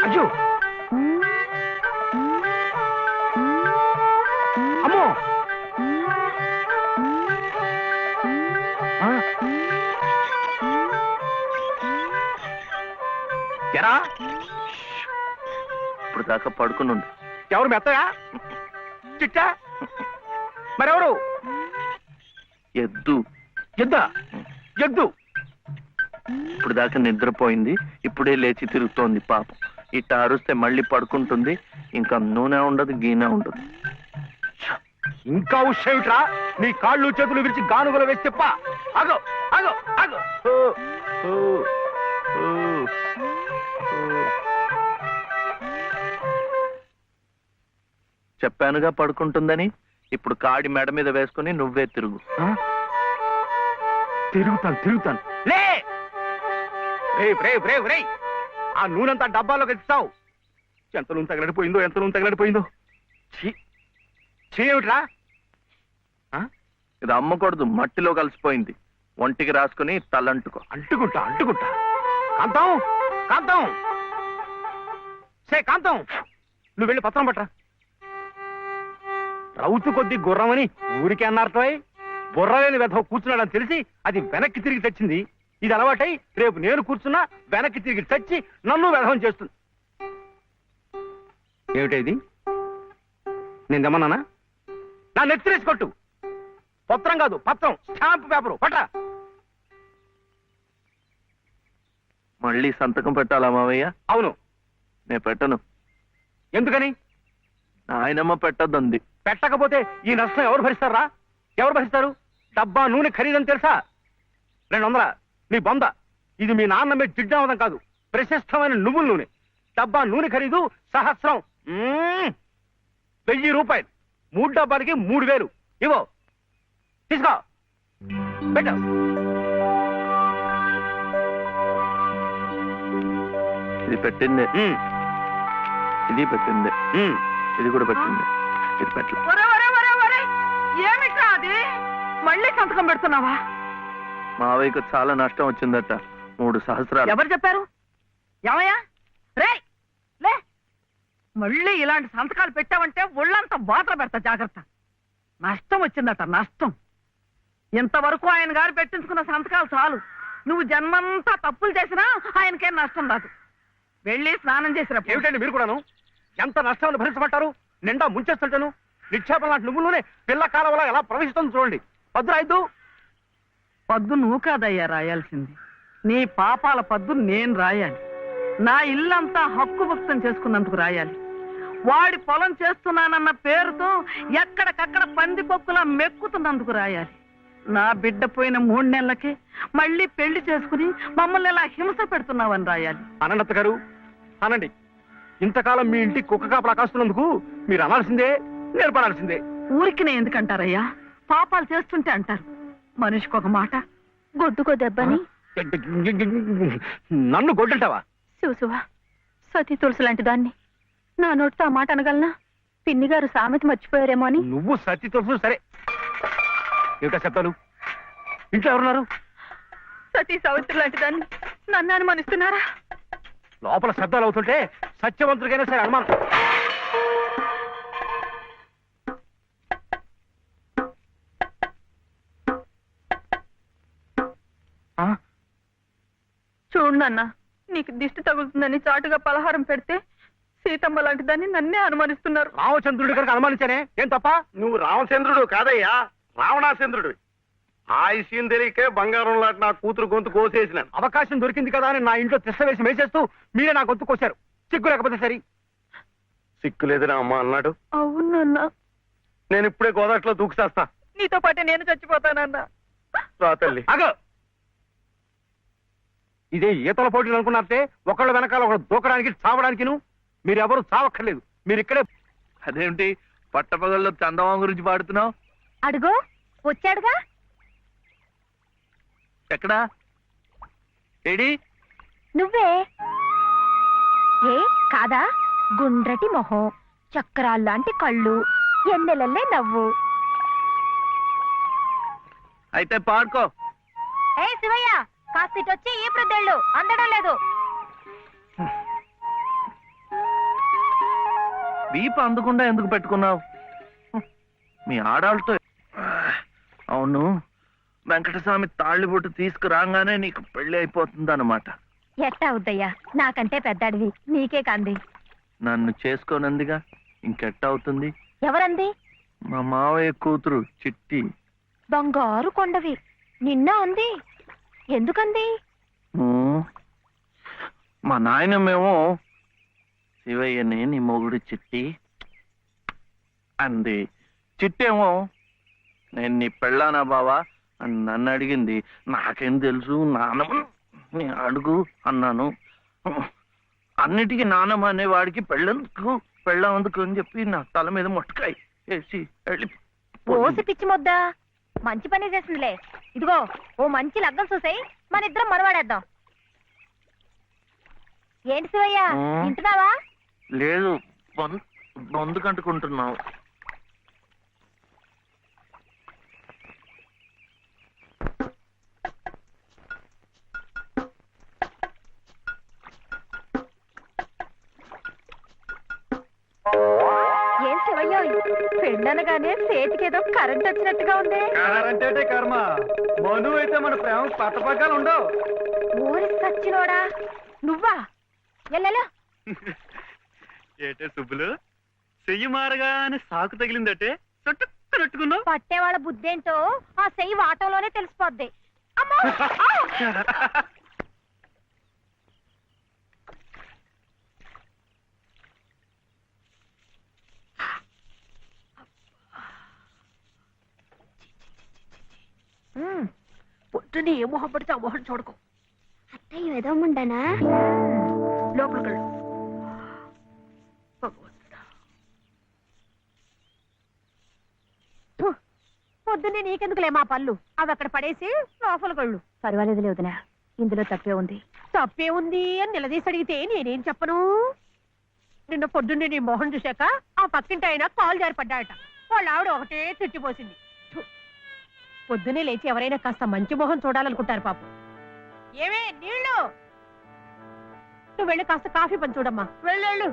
అయ్యో అమ్మో ఎరా ఇప్పుడు దాకా పడుకుని ఎవరు మెత్తయా చిట్టా మరెవరు ఎద్దు ఎద్దా ఎద్దు ఇప్పుడు దాకా నిద్రపోయింది, ఇప్పుడే లేచి తిరుగుతోంది పాపం. ఇట్ట అరుస్తే మళ్ళీ పడుకుంటుంది, ఇంకా నూనె ఉండదు గీనె ఉండదు. ఇంకా ఉషేమిట్రా నీ కాళ్ళు చేతులు విరిచి గానుగలు వేసి చెప్పా. ఆగో ఆగో ఆగో చెప్పానుగా పడుకుంటుందని. ఇప్పుడు కాడి మెడ మీద వేసుకుని నువ్వే తిరుగు. తిరుగుతాను లే. ఆ నూనెంతా డబ్బాలోకి ఎత్తావు. ఎంత నూనె తగలడిపోయిందో. ఏమిట్రా ఇది అమ్మకూడదు, మట్టిలో కలిసిపోయింది. ఒంటికి రాసుకుని తలంటుకో. అంటుకుంటా కాంతం కాంతం నువ్వు వెళ్ళి పత్రం పట్టరా. రౌతు కొద్ది గుర్రమని ఊరికే అన్నారటో. బుర్రలేని వెధవ కూర్చున్నాడని తెలిసి అది వెనక్కి తిరిగి తెచ్చింది. ఇది అలవాటై రేపు నేను కూర్చున్నా వెనక్కి తిరిగి తెచ్చి నన్ను వెధవం చేస్తుంది. ఏమిటైది? నేను దమ్మన్నానా? నా నెత్తిరేసి కొట్టు. పత్రం కాదు, పత్రం, స్టాంప్ పేపరు పట్రా. మళ్ళీ సంతకం పెట్టాలా మావయ్య? అవును. నేను పెట్టను. ఎందుకని? ఆయనమ్మ పెట్టద్దంది. పెట్టకపోతే ఈ నష్టం ఎవరు భరిస్తారా? ఎవరు భరిస్తారు? డబ్బా నూనె ఖరీదని తెలుసా? 200. నీ బొంద. ఇది మీ నాన్న మీద జిడ్డావదం కాదు, ప్రశస్తమైన నువ్వుల నూనె. డబ్బా నూనె ఖరీదు 1000. 1000 రూపాయలు. 3 డబ్బాలకి 3000. ఇవో తీసుకో, పెట్టు. ఇది పెట్టిందే, ఇది పెట్టిందే, ఇది కూడా పెట్టింది. ఇది పెట్టలే. ఏమిటా అది? మళ్ళీ సంతకం పెడుతున్నావా? మావయ్యకు చాలా నష్టం వచ్చిందట, 3 సహస్రాలు. ఎవరు చెప్పారు? ఏమయ్యా రే లే, మళ్ళీ ఇలాంటి సంతకాలు పెట్టావంటే ఒళ్ళంతా బాధలు పెడతా, జాగ్రత్త. నష్టం వచ్చిందట, నష్టం. ఇంతవరకు ఆయన గారు పెట్టించుకున్న సంతకాలు చాలు. నువ్వు జన్మంతా తప్పులు చేసినా ఆయనకేం నష్టం రాదు. వెళ్ళి స్నానం చేసిరా. ఏమిటండి మీరు కూడాను? ఎంత నష్టాన్ని భరించబట్టారు? నిండా ముంచేస్తుంటాను. నిక్షేపం లాంటి నువ్వులోనే పిల్ల కాలంలో ఎలా ప్రవేశిస్తుంది చూడండి. పద్దు పద్దు నువ్వు కాదయ్యా రాయాల్సింది. నీ పాపాల పద్దు నేను రాయాలి. నా ఇల్లంతా హక్కు భక్తం చేసుకున్నందుకు రాయాలి. వాడి పొలం చేస్తున్నానన్న పేరుతో ఎక్కడికక్కడ పందిపొక్కులా మెక్కుతున్నందుకు రాయాలి. నా బిడ్డ పోయిన 3 నెలలకే మళ్ళీ పెళ్లి చేసుకుని మమ్మల్ని ఎలా హింస పెడుతున్నావని రాయాలి. అనంత గారు అనండి. ఇంతకాలం మీ ఇంటి కుక్క కాపలా కాస్తున్నందుకు మీరు అనాల్సిందే, నేర్పడాల్సిందే. ఊరికి నేను ఎందుకంటారయ్యా? పాపాలు చేస్తుంటే అంటారు. మనిషికి ఒక మాట. గొడ్డుకో దెబ్బని. నన్ను గొడ్డంటావా? చూసువా, సతీ తులసి లాంటి దాన్ని నా నోటితో ఆ మాట అనగలనా? పిన్ని గారు సామెత మర్చిపోయారేమో అని. నువ్వు సతీ తులసి సరే. ఏమిటా శబ్దాలు? ఇంట్లో ఎవరున్నారు? సతీ సావిత్రి లాంటి దాన్ని నన్ను అనుమానిస్తున్నారా? లోపల శబ్దాలు అవుతుంటే సత్యవంతుడికైనా సరే అనుమానం. చూడు నాన్న, నీకు దిష్టి తగులుతుందని చాటుగా పలహారం పెడితే సీతమ్మ లాంటి దాన్ని నన్నే అనుమానిస్తున్నారు. రామచంద్రుడి కనుక అనుమానించానే, ఏం తప్ప? నువ్వు రామచంద్రుడు కాదయ్యా, రావణాచంద్రుడు. ఆ విషయం తెలియకే బంగారం లాంటి నా కూతురు గొంతు కోసేసినాను. అవకాశం దొరికింది కదా అని నా ఇంట్లో తిష్ట వేసి మేసేస్తూ మీరే నా గొంతు కోశారు. సిగ్గు లేకపోతే సరి. సిక్కు లేదని అమ్మ అన్నాడు. అవునన్నా, నేను ఇప్పుడే గోదాట్లో దూకుసేస్తా. నీతో పాటే నేను చచ్చిపోతానన్నా. రా తల్లి. అగో, ఇదే ఈతల పోటీలు అనుకున్నారంటే ఒకళ్ళ వెనకాల ఒకళ్ళు దూకడానికి చావడానికి. మీరెవరు చావక్కర్లేదు, మీరు ఇక్కడే. అదేమిటి పట్టపగల్లో చందమామ గురించి పాడుతున్నావు? అడుగో వచ్చాడుగా. ఎక్కడా? ఏడి? నువ్వే. ఏ కాదా? గుండ్రటి మొహం, చక్రాల్లాంటి కళ్ళు, ఎన్నెలల్లే నవ్వు. అయితే పాడుకో. ఏ శివయ్య, కాస్తిటొచ్చి ఈ ప్రద్దెళ్ళు అందడం లేదు. వీపు అందకుండా ఎందుకు పెట్టుకున్నావు? మీ ఆడాళ్ళతో. అవును, వెంకటస్వామి తాళ్ళిబొట్టు తీసుకురాగానే నీకు పెళ్లి అయిపోతుందన్నమాట. ఎట్టా అవుద్దయ్యా, నాకంటే పెద్దాడివి, నీకే కంది. నన్ను చేసుకోనందిగా, ఇంకెట్ట అవుతుంది? ఎవరంది? మా మావయ్య కూతురు చిట్టి. బంగారు కొండవి, నిన్న అంది. ఎందుకంది? మా నాయనమేమో శివయ్యని నీ మొగుడు చిట్టి అంది. చిట్టేమో నేను నీ పెళ్ళానా బావా అని నన్ను అడిగింది. నాకేం తెలుసు, నానమ్మ నీ అడుగు అన్నాను. అన్నిటికీ నానమ్మ అనేవాడికి పెళ్ళందుకు అని చెప్పి నా తల మీద మొట్టకాయ వేసి వెళ్ళి ఓసి పిచ్చి మొద్దా, మంచి పని చేసిందిలే. ఇదిగో ఓ మంచి లగ్గం చూసాయి, మన ఇద్దరం మనవాడేద్దాం. ఏంటి శివయ్య, వింటున్నావా? లేదు, బొందు కంటుకుంటున్నావు. ఏం శివయ్య, పెళ్ళనగానే చేతికేదో కరెంట్ వచ్చినట్టుగా ఉంది. అంటే కర్మ, మను అయితే మన ప్రేమ పట్టపగ్గాలు ఉండవు. ఊరి సచ్చినోడా నువ్వా? ఎల్లెలో ఏటే సుబ్బులు, చెయ్యి మారగానే సాకు తగిలిందటే చుట్టుకున్నావు. పట్టేవాళ్ళ బుద్ధేంటో ఆ చెయ్యి వాటంలోనే తెలిసిపోద్ది. అమ్మా! పొద్దుని ఏ మొహం పడితే ఆ మొహం చూడకు. అత్తయ్య ఏదో ముండనా లోపలికి వెళ్ళు. పొద్దున్నే నీకెందుకులే మా పళ్ళు, అవి అక్కడ పడేసి లోపలికి వెళ్ళు. పర్వాలేదు లేదునా, ఇందులో తప్పే ఉంది. తప్పే ఉంది అని నిలదీసి అడిగితే నేనేం చెప్పను? నిన్న పొద్దున్నే నీ మొహం చూశాక ఆ పక్కింటి ఆయన కాలు జారిపడ్డాయట. వాళ్ళ ఆవిడ ఒకటే తిట్టిపోసింది. పొద్దున్నే లేచి ఎవరైనా కాస్త మంచి మొహం చూడాలనుకుంటారు పాపం. ఏమే నీళ్ళు, నువ్వు వెళ్ళి కాస్త కాఫీ పని చూడమ్మా. వెళ్ళు.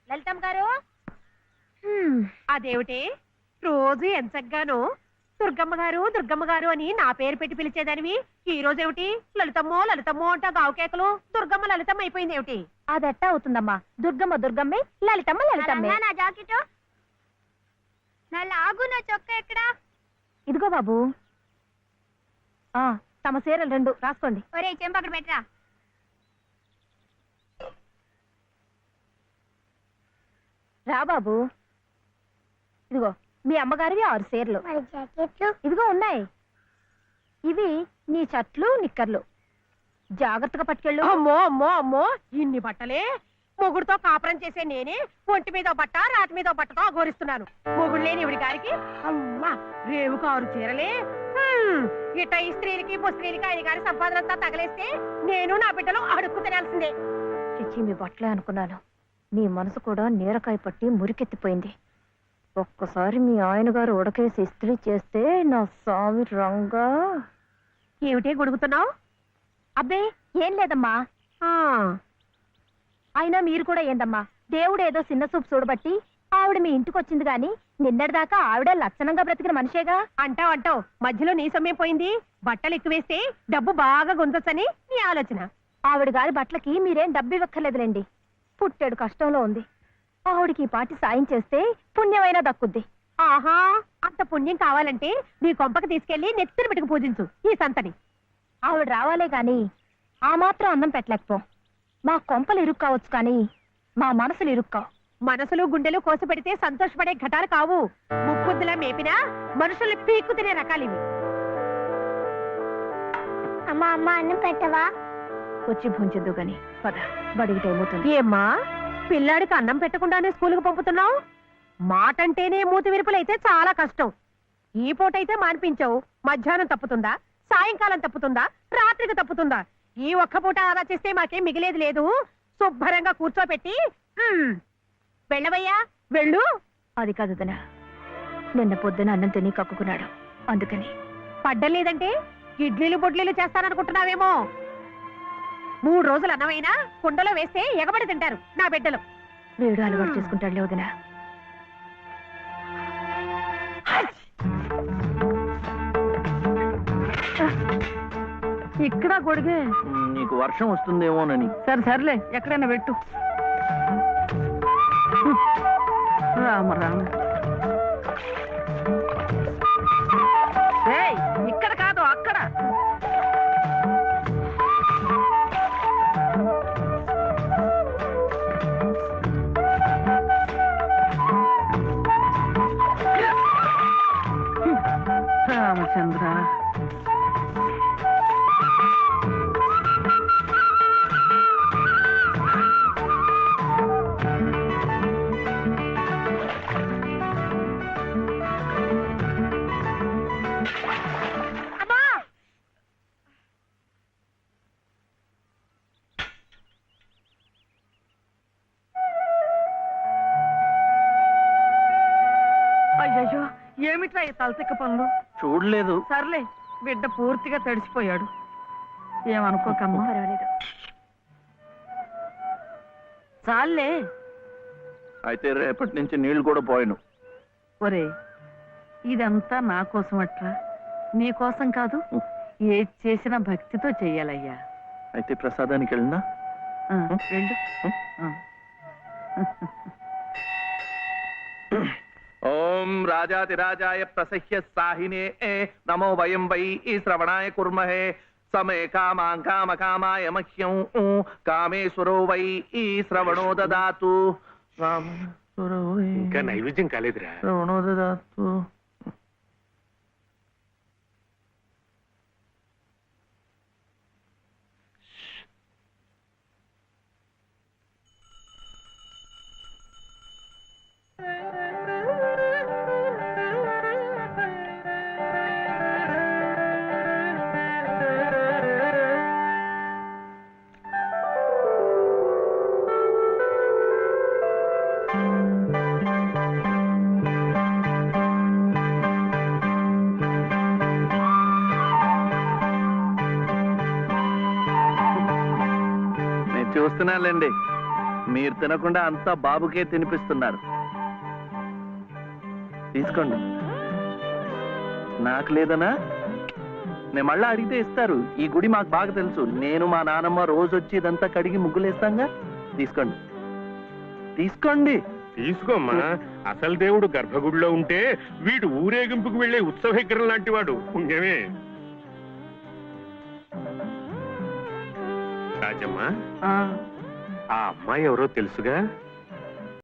లలితమ్మ గారు, అదేమిటి రోజు ఎంచగ్గాను దుర్గమ్మ గారు అని నా పేరు పెట్టి పిలిచేదానివి, ఈ రోజు ఏమిటి లలితమ్మో అంటా గావుకేకలు దుర్గమ్మ లలితమ్మ అయిపోయింది ఏమిటి? అదెట్టా అవుతుందమ్మా? దుర్గమ్మే, లలితమ్మే. నా జాకెట్, నా లాగు, నా చొక్క ఎక్కడా? ఇదిగో బాబు, తమ చీరలు 2 రాసుకోండి. ఒరే చెంప అక్కడ పెట్టరా. రా బాబు, ఇదిగో మీ అమ్మగారివి 6 చీరలు. ఇదిగో ఉన్నాయి. ఇవి నీ చట్లు నిక్కర్లు, జాగ్రత్తగా పట్టుకెళ్ళు. అమ్మో ఇన్ని బట్టలే? మొగుడుతో కాపురం చేసే నేనే ఒంటి మీద బట్ట రాటి మీద బట్టతో అఘోరిస్తున్నాను. మొగుడు లేని ఇవిడి గారికి అమ్మా రేవు 6 చీరలే. ఇట ఈ స్త్రీలకి పుస్త్రీలకి ఆయన గారి సంపాదన అంతా తగలేస్తే నేను నా బిడ్డలు అడుక్కు తినాల్సిందే. చిచ్చి, మీ బట్టలే అనుకున్నాను. మీ మనసు కూడా నీరకాయ పట్టి మురికెత్తిపోయింది. ఒక్కసారి మీ ఆయన గారు ఉడకేసి ఇస్త్రీ చేస్తే నా స్వామి రంగా. ఏమిటే గొడుగుతున్నావు? అబ్బే ఏం లేదమ్మా. అయినా మీరు కూడా ఏందమ్మా, దేవుడు ఏదో చిన్న చూపు చూడబట్టి ఆవిడ మీ ఇంటికి వచ్చింది గాని నిన్నటిదాకా ఆవిడ లక్షణంగా బ్రతికిన మనిషేగా. అంటావు మధ్యలో నీ సమయం పోయింది. బట్టలు ఎక్కువేస్తే డబ్బు బాగా గుంజొచ్చని నీ ఆలోచన. ఆవిడ గారి బట్టలకి మీరేం డబ్బు ఇవ్వక్కర్లేదులేండి. పుట్టాడు కష్టంలో ఉంది. ఆవిడికి ఈ పాటి సాయం చేస్తే పుణ్యమైనా దక్కుద్ది. ఆహా, అంత పుణ్యం కావాలంటే నీ కొంపకి తీసుకెళ్లి నెత్తిన పెట్టుకు పూజించు ఈ సంతని. ఆవిడ రావాలే గాని ఆ మాత్రం అన్నం పెట్టలేకపో. మా కొంపలు ఇరుక్కావచ్చు కానీ మా మనసులు ఇరుక్కావు. మనసులు గుండెలు కోసపెడితే సంతోషపడే ఘటాలు కావు. ముప్పుద్దులా మేపినా మనుషుల్ని పీక్కు తినే రకాలివి. అమ్మా అమ్మ అన్నం పెట్టవా? వచ్చి భుంచొద్దు గాని పద, బడికి టైం అవుతుంది. ఏమ్మా పిల్లాడికి అన్నం పెట్టకుండానే స్కూలుకు పంపుతున్నావు? మాటంటేనే మూతి విరుపులైతే చాలా కష్టం. ఈ పూటైతే మాన్పించావు, మధ్యాహ్నం తప్పుతుందా, సాయంకాలం తప్పుతుందా, రాత్రికి తప్పుతుందా? ఈ ఒక్క పూట ఆదా చేస్తే మాకేం మిగిలేదు లేదు. శుభ్రంగా కూర్చోపెట్టి వెళ్ళవయ్యా వెళ్ళు. అది కాదు వదినా, నిన్న పొద్దున అన్నం తిని కక్కుకున్నాడు, అందుకని. పడ్డలేదంటే ఇడ్లీలు బొడ్లీలు చేస్తాననుకుంటున్నావేమో. 3 రోజులు అన్నమైనా కుండలో వేస్తే ఎగబడి తింటారు నా బిడ్డలు. వేడు అలవాటు చేసుకుంటాడులే వదినా. ఇక్కడ గొడిగే. నీకు వర్షం వస్తుందేమోనని. సరే సర్లే, ఎక్కడైనా పెట్టు. రామ రామ. ఏయ్, ఇక్కడ కాదు అక్కడ. రామచంద్ర, అయ్యయ్యో ఏమిట్రా ఈ తలతిక్క పనులు? చూడలేదు. సర్లే, బిడ్డ పూర్తిగా తడిసిపోయాడు, ఏమనుకోకమ్మా. పర్వాలేదు. చాలే. అయితే రేపటి నుంచి నీళ్లు కూడా పోయను. ఒరే, ఇదంతా నా కోసం అట్రా, నీ కోసం కాదు. ఏది చేసినా భక్తితో చెయ్యాలయ్యా. అయితే ప్రసాదానికి వెళ్ళినా. వెళ్ళు. ఓం రాజాతిరాజాయ ప్రసహ్య సాహినే నమో వయం వై శ్రవణాయ కుర్మహే సమే కామాం కామ కామాయ మహ్యం కామేశ్వరో వై శ్రవణో దదాతు. కామేశ్వరో వై ఇంకా నైవేద్యం కాలేదురా. శ్రవణో దదాతు. చూస్తున్నానులేండి, మీరు తినకుండా అంతా బాబుకే తినిపిస్తున్నారు. తీసుకోండి. నాకు లేదనా? నేను మళ్ళా అడిగితే ఇస్తారు. ఈ గుడి మాకు బాగా తెలుసు. నేను మా నానమ్మ రోజు వచ్చి ఇదంతా కడిగి ముగ్గులేస్తాంగా. తీసుకోండి, తీసుకోండి. తీసుకోమ్మా. అసలు దేవుడు గర్భగుడిలో ఉంటే వీడు ఊరేగింపుకు వెళ్లే ఉత్సవ విగ్రహం లాంటి వాడు. పుణ్యమే. రాజమ్మా, ఆ అమ్మాయి ఎవరో తెలుసుగా?